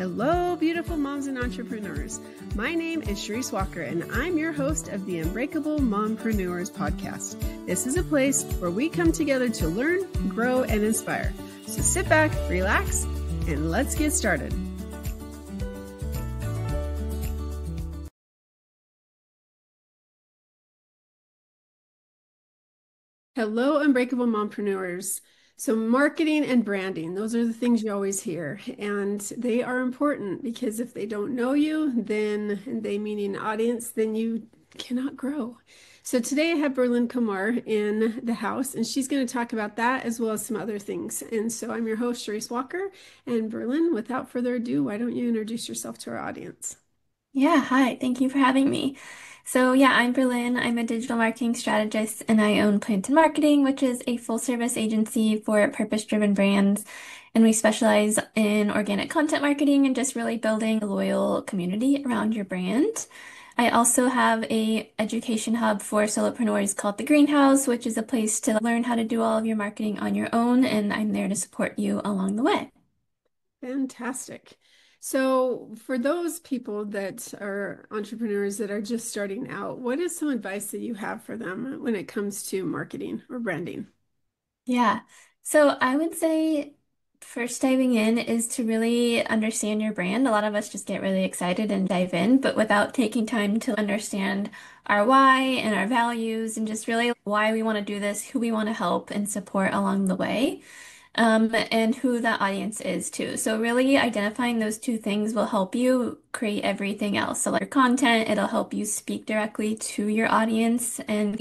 Hello, beautiful moms and entrepreneurs. My name is Charisse Walker, and I'm your host of the Unbreakable Mompreneurs podcast. This is a place where we come together to learn, grow, and inspire. So sit back, relax, and let's get started. Hello, Unbreakable Mompreneurs. So marketing and branding, those are the things you always hear, and they are important because if they don't know you, then, and they meaning audience, then you cannot grow. So today I have Berlyn Komar in the house, and she's going to talk about that as well as some other things. And so I'm your host, Charisse Walker, and Berlyn, without further ado, why don't you introduce yourself to our audience? Yeah, hi. Thank you for having me. I'm Berlyn. I'm a digital marketing strategist and I own Plant and Marketing, which is a full service agency for purpose-driven brands. And we specialize in organic content marketing and just really building a loyal community around your brand. I also have a education hub for solopreneurs called The Greenhouse, which is a place to learn how to do all of your marketing on your own, and I'm there to support you along the way. Fantastic. So, for those people that are entrepreneurs that are just starting out, what is some advice that you have for them when it comes to marketing or branding? Yeah. So I would say first diving in is to really understand your brand. A lot of us just get really excited and dive in, but without taking time to understand our why and our values and just really why we want to do this, who we want to help and support along the way, and who that audience is too. So really identifying those two things will help you create everything else. So like your content, it'll help you speak directly to your audience and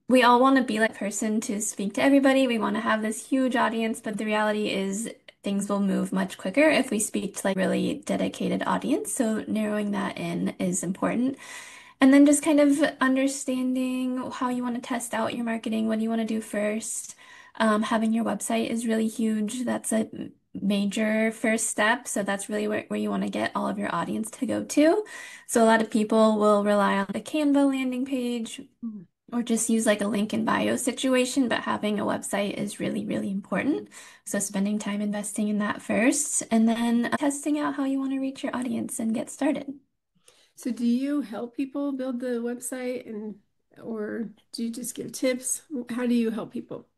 we all want to be like person to speak to everybody. We want to have this huge audience, but the reality is things will move much quicker if we speak to like really dedicated audience. So narrowing that in is important. And then just kind of understanding how you want to test out your marketing, what do you want to do first. Having your website is really huge. That's a major first step. So that's really where you want to get all of your audience to go to. So a lot of people will rely on the Canva landing page or just use like a link in bio situation, but having a website is really, really important. So spending time investing in that first and then testing out how you want to reach your audience and get started. So, do you help people build the website and or do you just give tips? How do you help people?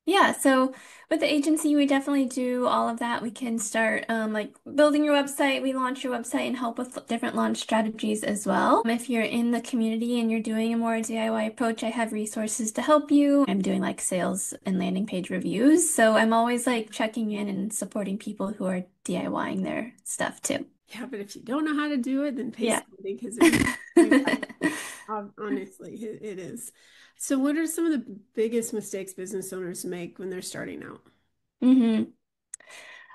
Yeah, so with the agency, we definitely do all of that. We can start like building your website. We launch your website and help with different launch strategies as well. If you're in the community and you're doing a more DIY approach, I have resources to help you. I'm doing like sales and landing page reviews. So I'm always like checking in and supporting people who are DIYing their stuff too. Yeah, but if you don't know how to do it, then pay Yeah. somebody because it is very honestly, it is. So, what are some of the biggest mistakes business owners make when they're starting out? hmm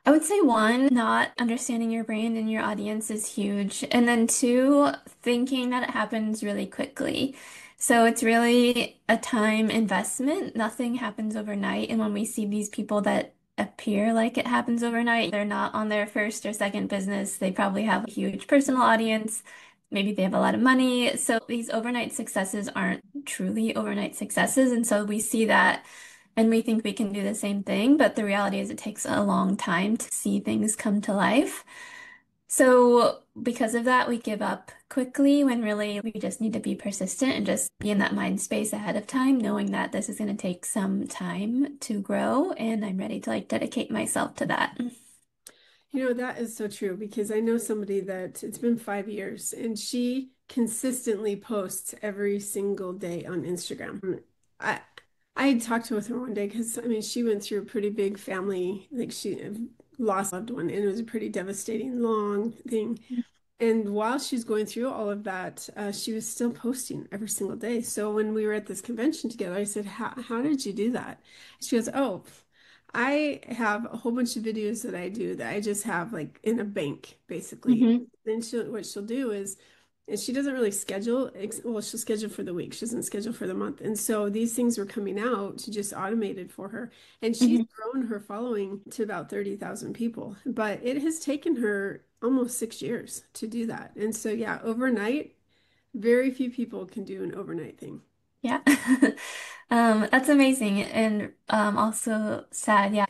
I would say one, not understanding your brand and your audience is huge. And then two, thinking that it happens really quickly. So it's really a time investment. Nothing happens overnight. And when we see these people that appear like it happens overnight, they're not on their first or second business. They probably have a huge personal audience. Maybe they have a lot of money. So these overnight successes aren't truly overnight successes. And so we see that. And we think we can do the same thing, but the reality is it takes a long time to see things come to life. So because of that, we give up quickly when really we just need to be persistent and just be in that mind space ahead of time, knowing that this is going to take some time to grow, and I'm ready to like dedicate myself to that. You know, that is so true because I know somebody that it's been 5 years and she consistently posts every single day on Instagram. I I had talked with her one day because I mean she went through a pretty big family, like she lost a loved one and it was a pretty devastating long thing. And while she's going through all of that, she was still posting every single day. So when we were at this convention together, I said, how did you do that? She goes, oh, I have a whole bunch of videos that I do that I just have like in a bank, basically. hmm Then what she'll do is, and she doesn't really schedule, well, she'll schedule for the week. She doesn't schedule for the month. And so these things were coming out to just automated for her. And she's hmm grown her following to about 30,000 people. But it has taken her almost 6 years to do that. And so, yeah, overnight, very few people can do an overnight thing. Yeah. That's amazing and also sad. Yeah.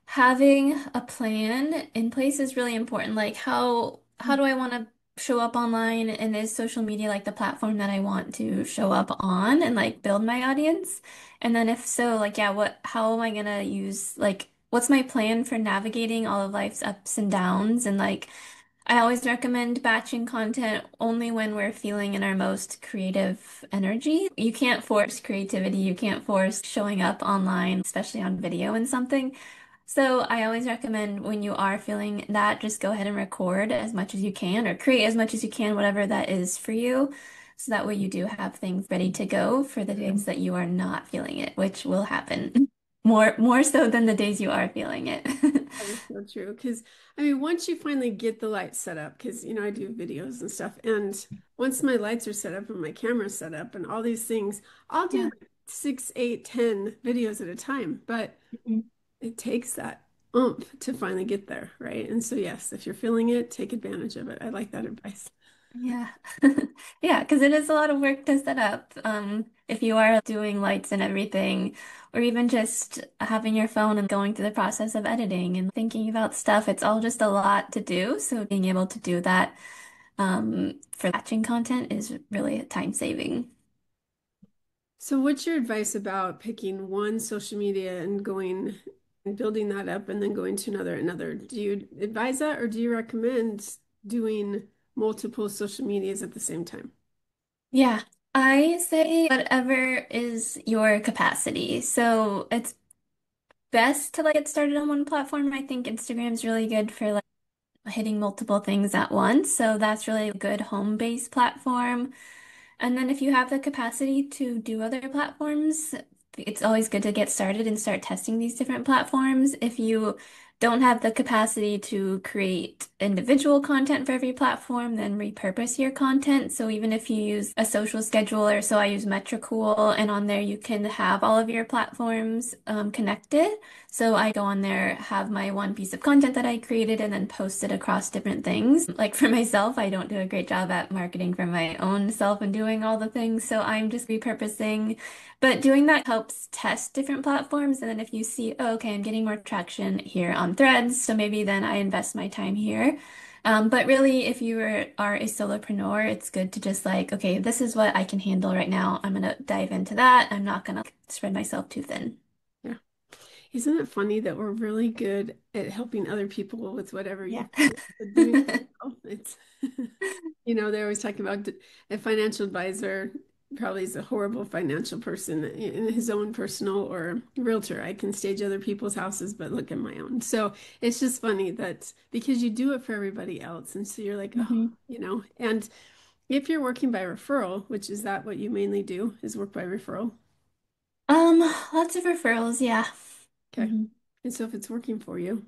having a plan in place is really important. Like how do I want to show up online, and is social media like the platform that I want to show up on and like build my audience? And then if so, like yeah, what how am I gonna use like what's my plan for navigating all of life's ups and downs? And like I always recommend batching content only when we're feeling in our most creative energy. You can't force creativity, you can't force showing up online, especially on video and something. So I always recommend when you are feeling that, just go ahead and record as much as you can or create as much as you can, whatever that is for you. So that way you do have things ready to go for the days that you are not feeling it, which will happen more so than the days you are feeling it. That is so true. Because, I mean, once you finally get the lights set up, because, I do videos and stuff. And once my lights are set up and my camera's set up and all these things, I'll do Yeah. like 6, 8, 10 videos at a time. But it takes that oomph to finally get there, right? And so, yes, if you're feeling it, take advantage of it. I like that advice. Yeah. Yeah, because it is a lot of work to set up. If you are doing lights and everything, or even just having your phone and going through the process of editing and thinking about stuff, it's all just a lot to do. So being able to do that for batching content is really time saving. So, what's your advice about picking one social media and going and building that up and then going to another? Do you advise that or do you recommend doing multiple social medias at the same time? Yeah, I say whatever is your capacity. So it's best to like get started on one platform. I think Instagram's really good for like hitting multiple things at once. So that's really a good home-based platform. And then if you have the capacity to do other platforms, it's always good to get started and start testing these different platforms. If you don't have the capacity to create individual content for every platform, then repurpose your content. So even if you use a social scheduler, so I use Metricool, and on there you can have all of your platforms connected. So I go on there, have my one piece of content that I created, and then post it across different things. Like for myself, I don't do a great job at marketing for my own self and doing all the things. So I'm just repurposing. But doing that helps test different platforms. And then if you see, oh, okay, I'm getting more traction here on Threads, so maybe then I invest my time here. But really, if are a solopreneur, it's good to just like, okay, this is what I can handle right now. I'm gonna dive into that. I'm not gonna spread myself too thin. Yeah. Isn't it funny that we're really good at helping other people with whatever Yeah. you do, but doing it yourself, it's they always talk about a financial advisor probably is a horrible financial person in his own personal or realtor. I can stage other people's houses, but look at my own. So it's just funny that because you do it for everybody else, and so you're like, oh, hmm and if you're working by referral, which is that what you mainly do, is work by referral? Lots of referrals, yeah. Okay. hmm And so if it's working for you,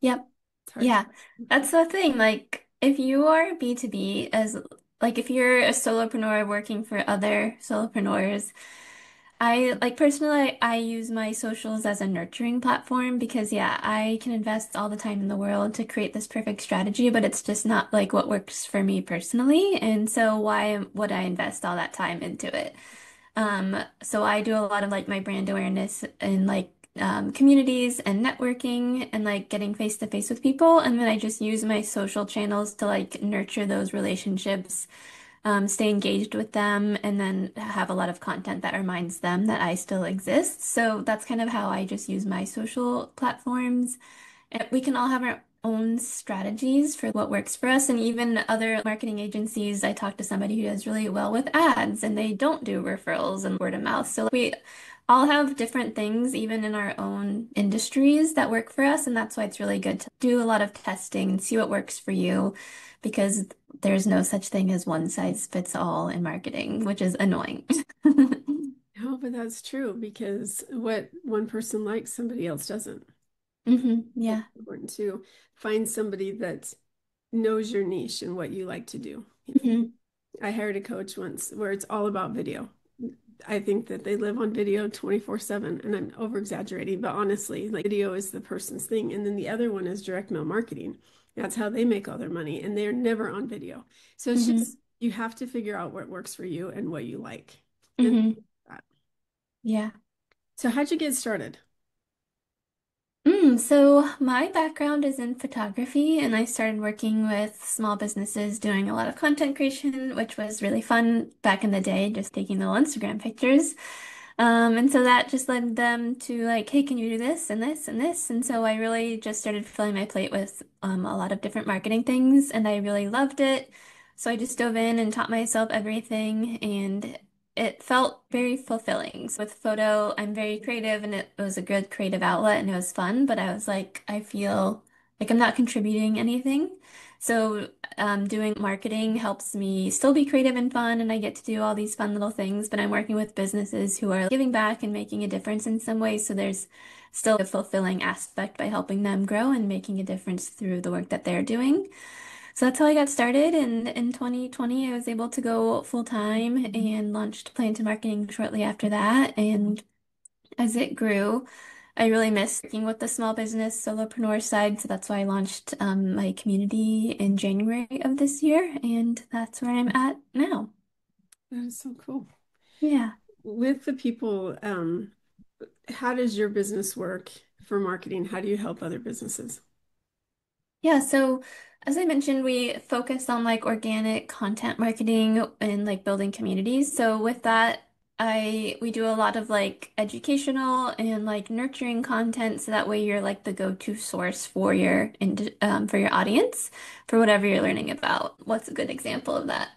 Yep. it's hard to. Yeah. That's the thing. Like, if you are B2B, as like if you're a solopreneur working for other solopreneurs, I like personally, I use my socials as a nurturing platform because, yeah, I can invest all the time in the world to create this perfect strategy, but it's just not like what works for me personally. And so, why would I invest all that time into it? So I do a lot of like my brand awareness in like communities and networking and like getting face to face with people. And then I just use my social channels to like nurture those relationships, stay engaged with them, and then have a lot of content that reminds them that I still exist. So that's kind of how I just use my social platforms. And we can all have our own strategies for what works for us. And even other marketing agencies, I talked to somebody who does really well with ads and they don't do referrals and word of mouth. So we all have different things, even in our own industries, that work for us. And that's why it's really good to do a lot of testing and see what works for you because there's no such thing as one size fits all in marketing, which is annoying. No, but that's true because what one person likes, somebody else doesn't. It's Yeah. important to find somebody that knows your niche and what you like to do. hmm I hired a coach once where it's all about video. I think that they live on video 24/7, and I'm over exaggerating, but honestly, like video is the person's thing. And then the other one is direct mail marketing. That's how they make all their money, and they're never on video. So it's hmm just you have to figure out what works for you and what you like. And hmm Yeah. so how'd you get started? So my background is in photography, and I started working with small businesses doing a lot of content creation, which was really fun back in the day, just taking little Instagram pictures. And so that just led them to like, hey, can you do this and this and this? And so I really just started filling my plate with a lot of different marketing things, and I really loved it. So I just dove in and taught myself everything, and it felt very fulfilling. So with photo, I'm very creative, and it was a good creative outlet, and it was fun. But I was like, I feel like I'm not contributing anything. So doing marketing helps me still be creative and fun, and I get to do all these fun little things, but I'm working with businesses who are giving back and making a difference in some way. So there's still a fulfilling aspect by helping them grow and making a difference through the work that they're doing. So that's how I got started. And in 2020, I was able to go full time and launched Plan to Marketing shortly after that. And as it grew, I really missed working with the small business solopreneur side, so that's why I launched my community in January of this year, and that's where I'm at now. That is so cool. Yeah. With the people, how does your business work for marketing? How do you help other businesses? Yeah, so as I mentioned, we focus on like organic content marketing and like building communities. So with that, I we do a lot of like educational and like nurturing content so that way you're like the go-to source for your audience for whatever you're learning about. What's a good example of that?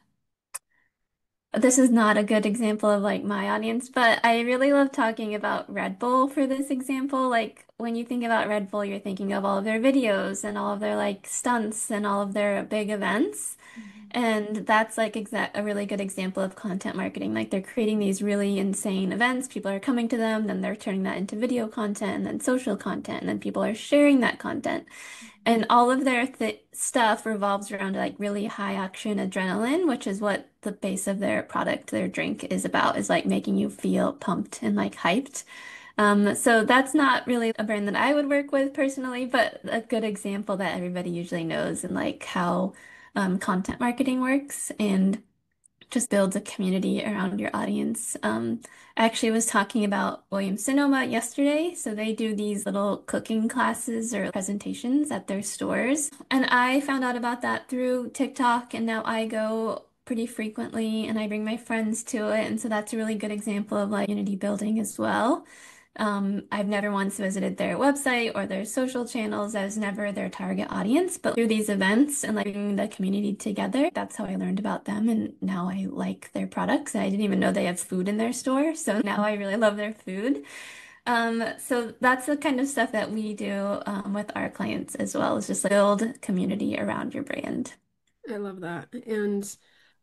This is not a good example of like my audience, but I really love talking about Red Bull for this example. Like when you think about Red Bull, you're thinking of all of their videos and all of their like stunts and all of their big events. Mhm. And that's like a really good example of content marketing. Like they're creating these really insane events, people are coming to them, then they're turning that into video content and then social content, and then people are sharing that content. And all of their th stuff revolves around like really high action adrenaline, which is what the base of their product, their drink is about, is like making you feel pumped and like hyped. So that's not really a brand that I would work with personally, but a good example that everybody usually knows and like how content marketing works. And just builds a community around your audience. I actually was talking about Williams Sonoma yesterday. So they do these little cooking classes or presentations at their stores. And I found out about that through TikTok, and now I go pretty frequently and I bring my friends to it. And so that's a really good example of like community building as well. I've never once visited their website or their social channels. I was never their target audience, but through these events and like bringing the community together, that's how I learned about them. And now I like their products. I didn't even know they have food in their store. So now I really love their food. So that's the kind of stuff that we do with our clients as well, is just like build community around your brand. I love that. And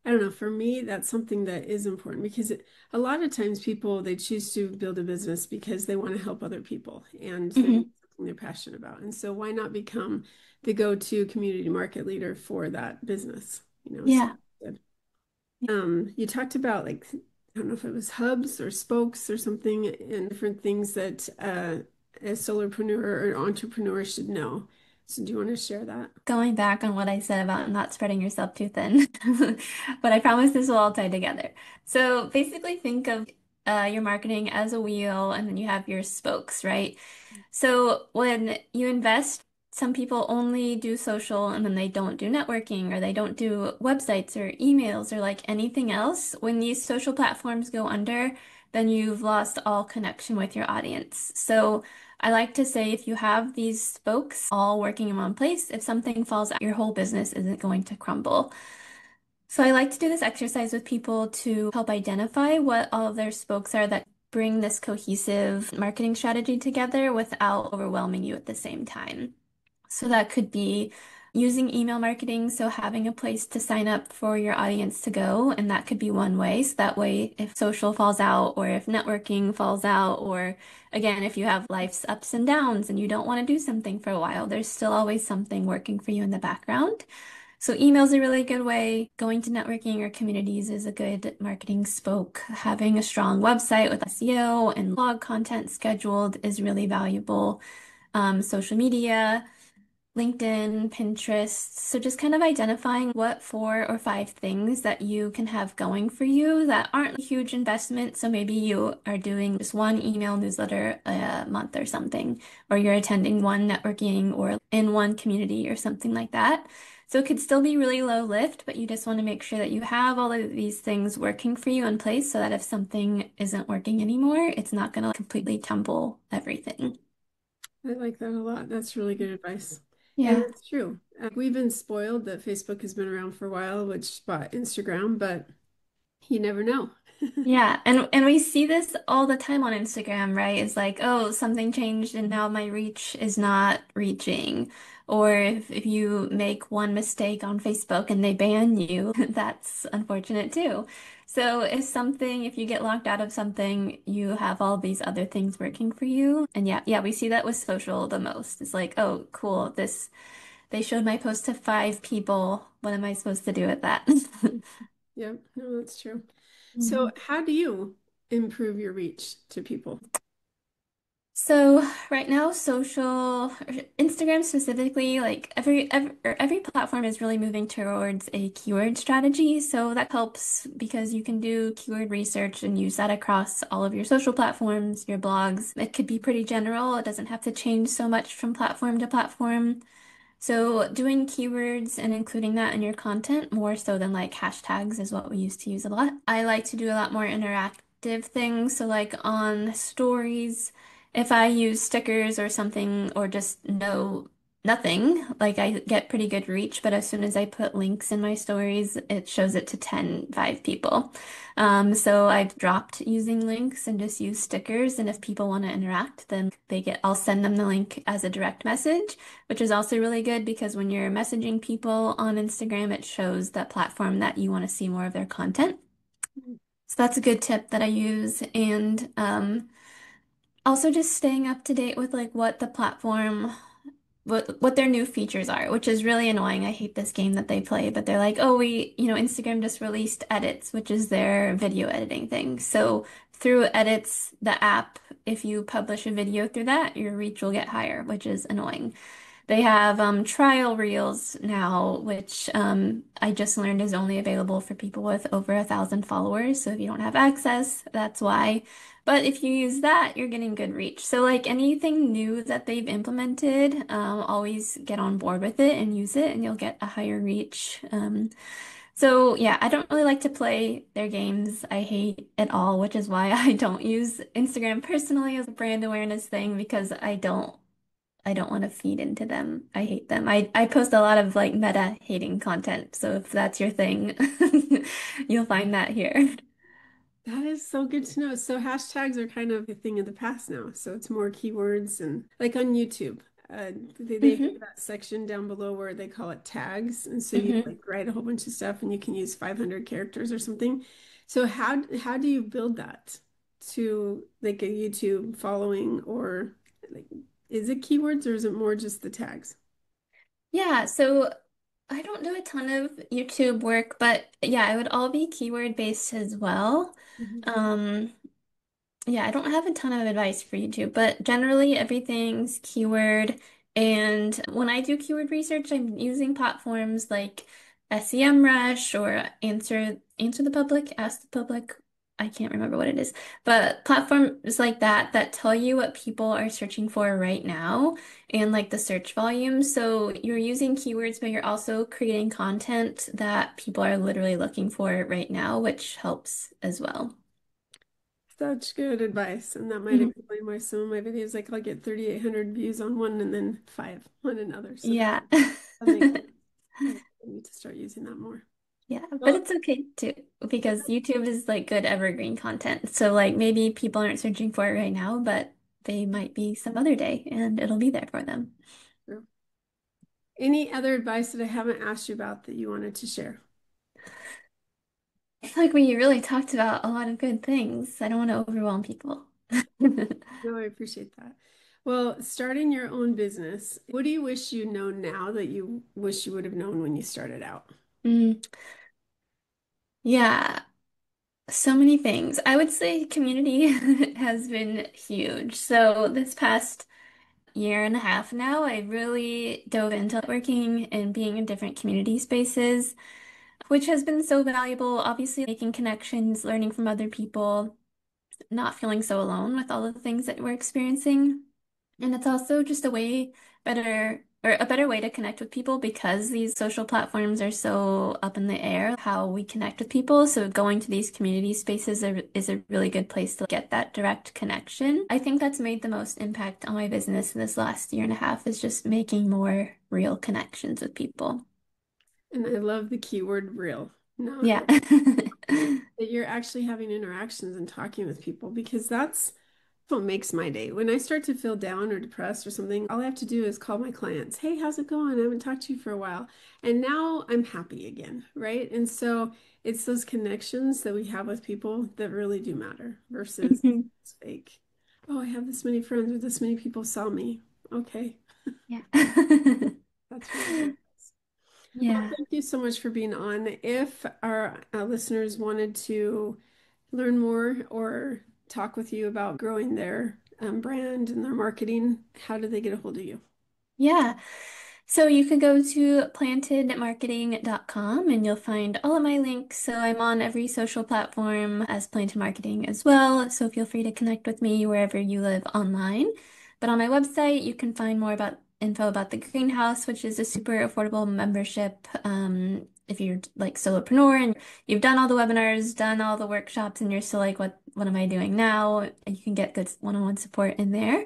I don't know, for me, that's something that is important because a lot of times people they choose to build a business because they want to help other people and they're doing Hmm. something they're passionate about. And so why not become the go-to community market leader for that business? So Yeah. good. You talked about like I don't know if it was hubs or spokes or something and different things that a solopreneur or entrepreneur should know. So do you want to share that? Going back on what I said about not spreading yourself too thin, but I promise this will all tie together. So basically, think of your marketing as a wheel, and then you have your spokes, right? So when you invest, some people only do social and then they don't do networking or they don't do websites or emails or like anything else. When these social platforms go under, then you've lost all connection with your audience. So I like to say if you have these spokes all working in one place, if something falls out, your whole business isn't going to crumble. So I like to do this exercise with people to help identify what all of their spokes are that bring this cohesive marketing strategy together without overwhelming you at the same time. So that could be using email marketing, so having a place to sign up for your audience to go, and that could be one way. So that way, if social falls out, or if networking falls out, or again, if you have life's ups and downs and you don't want to do something for a while, there's still always something working for you in the background. So email is a really good way. Going to networking or communities is a good marketing spoke. Having a strong website with SEO and blog content scheduled is really valuable. Social media. LinkedIn, Pinterest. So just kind of identifying what 4 or 5 things that you can have going for you that aren't a huge investment. So maybe you are doing just one email newsletter a month or something, or you're attending one networking or in one community or something like that. So it could still be really low lift, but you just want to make sure that you have all of these things working for you in place so that if something isn't working anymore, it's not going to completely tumble everything. I like that a lot. That's really good advice. And Yeah. it's true. We've been spoiled that Facebook has been around for a while, which bought Instagram, but you never know. Yeah, and we see this all the time on Instagram, right? It's like, oh, something changed and now my reach is not reaching. Or if you make one mistake on Facebook and they ban you, that's unfortunate too. So if you get locked out of something, you have all these other things working for you. And yeah, we see that with social the most. It's like, oh, cool, they showed my post to 5 people. What am I supposed to do with that? Yep, no, that's true. So, Mhm. how do you improve your reach to people? So right now, Instagram specifically, like every platform is really moving towards a keyword strategy. So that helps because you can do keyword research and use that across all of your social platforms, your blogs. It could be pretty general. It doesn't have to change so much from platform to platform. So doing keywords and including that in your content more so than like hashtags is what we used to use a lot. I like to do a lot more interactive things. So like on stories, if I use stickers or something or just nothing, like I get pretty good reach, but as soon as I put links in my stories, it shows it to 5 people. So I've dropped using links and just use stickers. And if people want to interact, then I'll send them the link as a direct message, which is also really good because when you're messaging people on Instagram, it shows that platform that you want to see more of their content. So that's a good tip that I use. And also just staying up to date with like what their new features are, which is really annoying. I hate this game that they play, but they're like, oh, Instagram just released edits, which is their video editing thing. So through edits, the app, if you publish a video through that, your reach will get higher, which is annoying. They have trial reels now, which I just learned is only available for people with over 1,000 followers. So if you don't have access, that's why. But if you use that, you're getting good reach. So like anything new that they've implemented, always get on board with it and use it, and you'll get a higher reach. So yeah, I don't really like to play their games. I hate it all, which is why I don't use Instagram personally as a brand awareness thing because I don't want to feed into them. I hate them. I post a lot of like meta hating content. So if that's your thing, you'll find that here. That is so good to know. So hashtags are kind of a thing of the past now. So it's more keywords and like on YouTube, they have Hmm. that section down below where they call it tags. And so you Hmm. like write a whole bunch of stuff and you can use 500 characters or something. So how do you build that to like a YouTube following or like is it keywords or is it more just the tags? Yeah, so I don't do a ton of YouTube work, but yeah, it would all be keyword based as well. Mhm. Um, Yeah, I don't have a ton of advice for YouTube, but generally everything's keyword. And when I do keyword research, I'm using platforms like SEMrush or Answer the Public, Ask the Public. I can't remember what it is, but platforms like that tell you what people are searching for right now and like the search volume. So you're using keywords, but you're also creating content that people are literally looking for right now, which helps as well. Such good advice. And that might explain why some of my videos, like I'll get 3,800 views on one and then five on another. So Yeah. that makes sense. I need to start using that more. Yeah, but Well, it's okay too because YouTube is like good evergreen content. So like maybe people aren't searching for it right now, but they might be some other day and it'll be there for them. true. Any other advice that I haven't asked you about that you wanted to share? I feel like we really talked about a lot of good things. I don't want to overwhelm people. No, I appreciate that. Well, starting your own business, what do you wish you know now that you wish you would have known when you started out? Mm, yeah, so many things. I would say community has been huge. So this past year and a half now, I really dove into working and being in different community spaces, which has been so valuable. Obviously, making connections, learning from other people, not feeling so alone with all the things that we're experiencing. And it's also just a better way to connect with people because these social platforms are so up in the air, how we connect with people. So going to these community spaces is a really good place to get that direct connection. I think that's made the most impact on my business this last year and a half is just making more real connections with people. And I love the keyword real. No, Yeah. that you're actually having interactions and talking with people because that's what makes my day. When I start to feel down or depressed or something, all I have to do is call my clients. Hey, how's it going? I haven't talked to you for a while. And now I'm happy again, right? And so it's those connections that we have with people that really do matter versus it's fake. Oh, I have this many friends or this many people saw me. Okay, Yeah. that's really well, Yeah. thank you so much for being on. If our listeners wanted to learn more or talk with you about growing their brand and their marketing, how do they get a hold of you? Yeah. So you can go to plantedmarketing.com and you'll find all of my links. So I'm on every social platform as Planted Marketing as well. So feel free to connect with me wherever you live online. But on my website, you can find more about info about the greenhouse, which is a super affordable membership. If you're like solopreneur and you've done all the webinars, done all the workshops, and you're still like, what am I doing now? You can get good one-on-one support in there.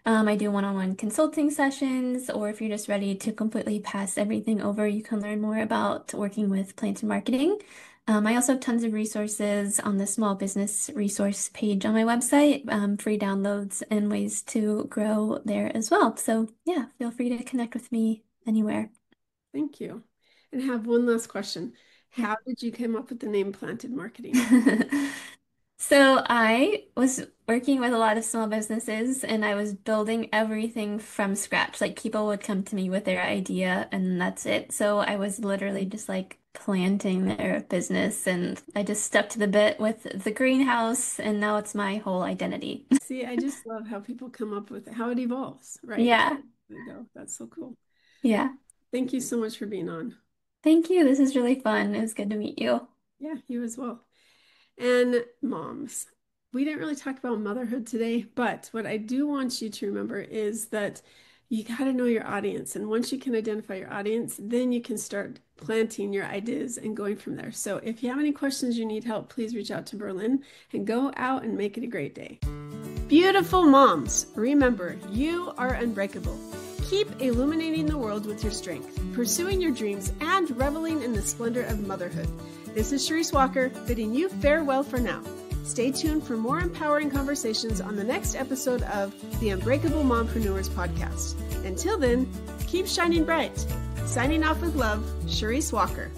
I do one-on-one consulting sessions, or if you're just ready to completely pass everything over, you can learn more about working with Planted Marketing. I also have tons of resources on the small business resource page on my website, free downloads and ways to grow there as well. So yeah, feel free to connect with me anywhere. Thank you. And I have one last question. Yeah. How did you come up with the name Planted Marketing? So I was working with a lot of small businesses and I was building everything from scratch. Like people would come to me with their idea and that's it. So I was literally just like planting their business and I just stuck to the bit with the greenhouse and now it's my whole identity. See, I just love how people come up with how it evolves, right? Yeah. There you go. That's so cool. Well, Yeah. thank you so much for being on. Thank you. This is really fun. It was good to meet you. Yeah, you as well. And moms, we didn't really talk about motherhood today, but what I do want you to remember is that you got to know your audience. And once you can identify your audience, then you can start planting your ideas and going from there. So if you have any questions, you need help, please reach out to Berlyn and go out and make it a great day. Beautiful moms, remember, you are unbreakable. Keep illuminating the world with your strength, pursuing your dreams, and reveling in the splendor of motherhood. This is Charisse Walker, bidding you farewell for now. Stay tuned for more empowering conversations on the next episode of the Unbreakable Mompreneurs podcast. Until then, keep shining bright. Signing off with love, Charisse Walker.